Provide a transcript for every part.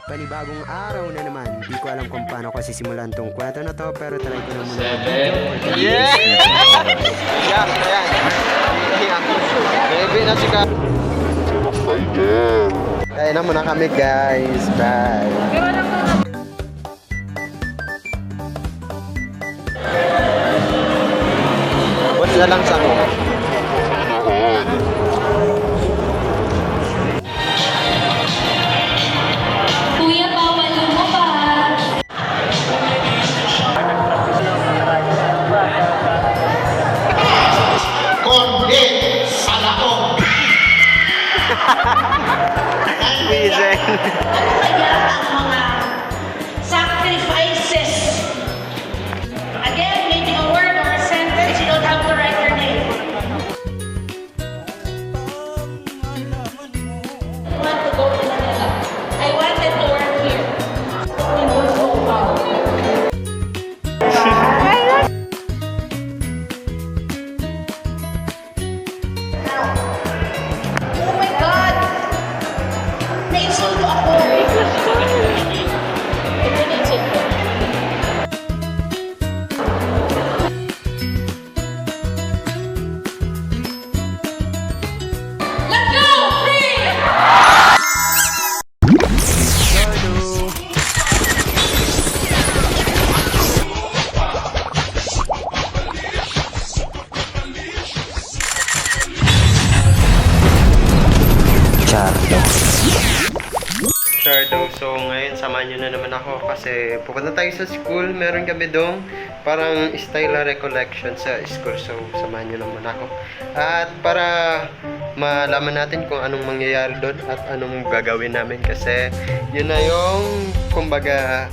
Panibagong araw na naman. Di ko alam kung paano ko sisimulan tong kwento na to, pero try ko na muna. Yeah! Iyak na yan. Iyak. Baby na si Ka. Kaya na muna kami guys. Bye. What's na lang sa mo? Kuya, bawal mo pa. Konde Salaong. Amazing. Kaya ang mga sacrifices. Again, maybe a word or a sentence, you don't have to write your name. I want to go to Manila. I wanted to work here. We will go out. Oh my God! Naisulto ako! Ito naisulto. Let's go! Free! Shardo. So ngayon samahan nyo na naman ako kasi pupunta tayo sa school. Meron kami doon parang style recollection sa school. So samahan nyo naman ako. At para malaman natin kung anong mangyayari doon at anong gagawin namin kasi yun na yung kumbaga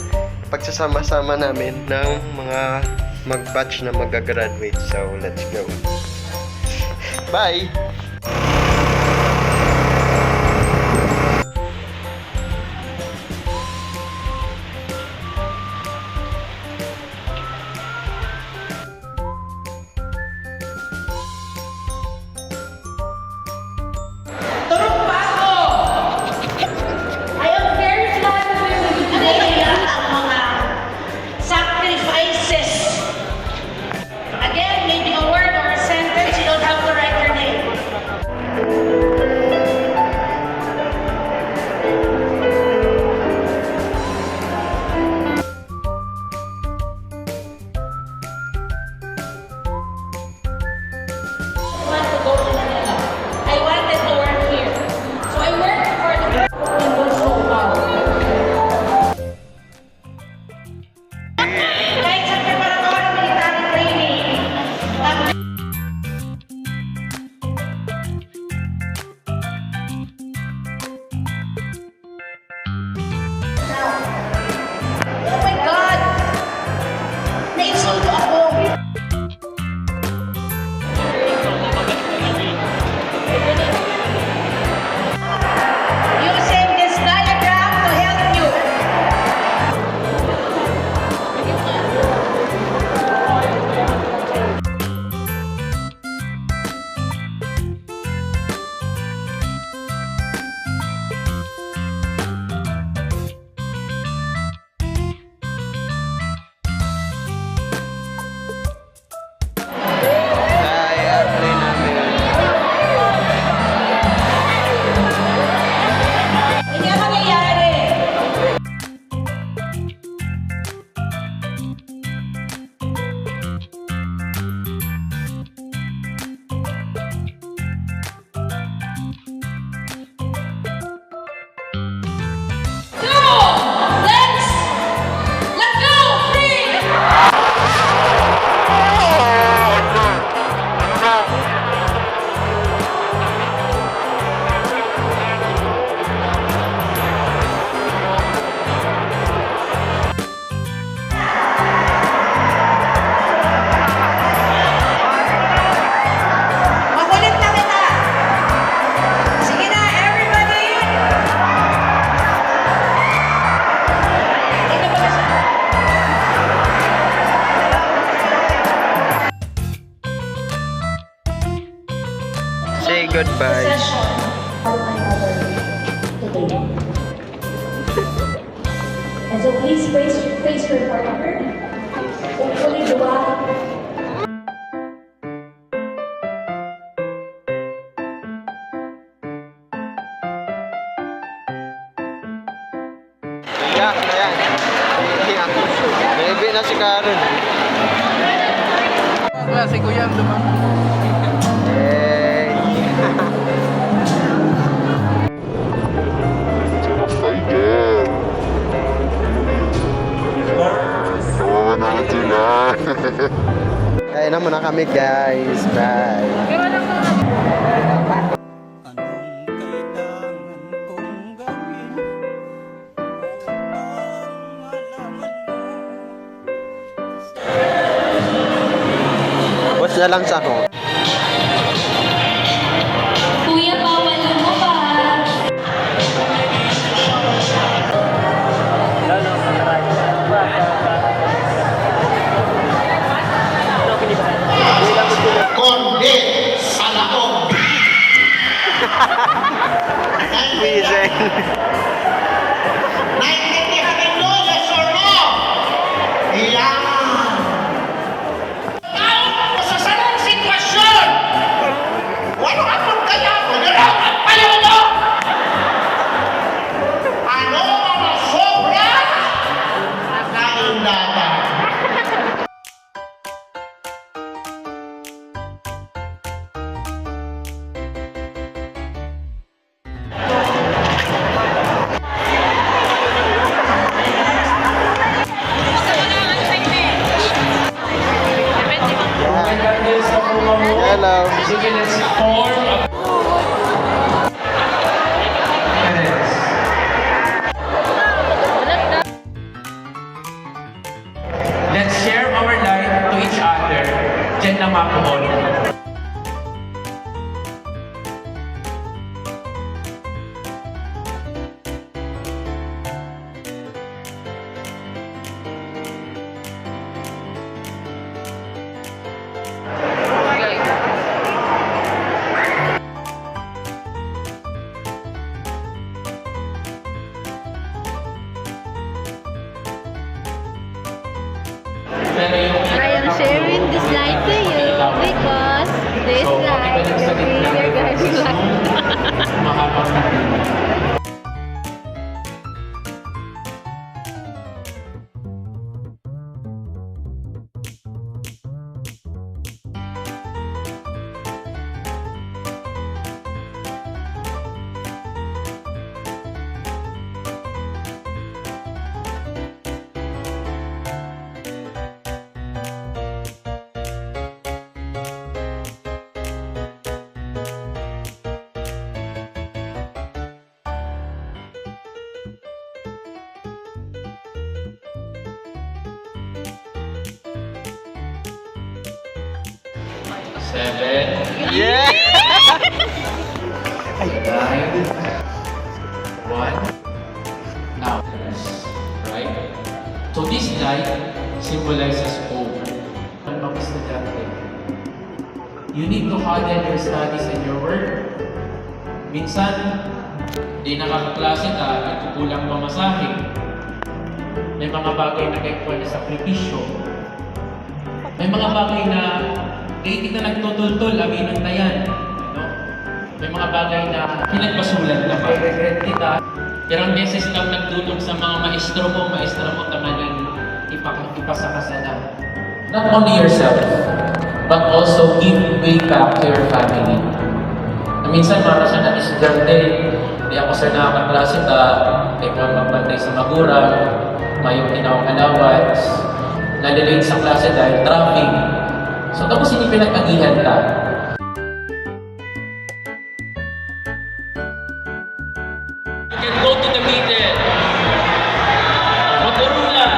pagsasama-sama namin ng mga mag-batch na mag-graduate. So let's go. Bye! Turok pa ako! I am very glad to be with you today. Ang mga sacrifices. Again, maybe a word or a sentence, you don't have to write your name. And so please praise your partner. Hopefully, diba? Iyak na yan. Iyak. Maybe na si Karen. Si Kuya ang lumang. Hey. Kaya na muna kami guys. Bye. Boss na lang sa ako. Kuya, bawal mo pa. Kundi sa laog. Amazing. Naintindihan ninyo, yes or no? Iyan. Sa sanang sitwasyon, wala ka pong kaya mo, nalaman payo mo! Ano mga sobra? Nakaindatan. Hello. Let's share our light to each other. Diyan lang mapuhol. Pero yung I am sharing this light to you because this light will be your guys' light. mahabang seven. Yeah. 9, 1. Now, right? So this light symbolizes hope. Ang mga estudyante, you need to harden your studies and your work. Minsan, di nakakaklase ka, nagkukulang pamasahe. May mga bagay na kayo na sakripisyo. May mga bagay na hindi ka nagtutultol, aminan na yan. No? May mga bagay na pinagbasulan ka pa. Regret kita. Ilang beses kang nagdulong sa mga maestro mo tamaling ipasakasalan. Not only yourself, but also give way back to your family. Na minsan, para sa na estudyante, hindi ako sir nakakaklase ka, hindi ko magbantay sa magulang, mayong tinawang allowance, nalilate sa klase dahil traffic. So tapos hindi pinag-agihan ka. You can go to the middle. Magurulan.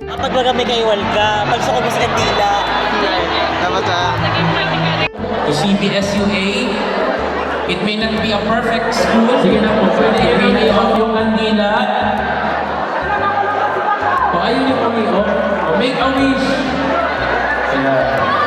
Kapag magami kay Walga, pagsukod mo sa kandila. Dapat To CBSUA, it may not be a perfect school. Sige na po, pwede i-relay off yung kandila. O ayun yung kami, o make a wish. Ayan.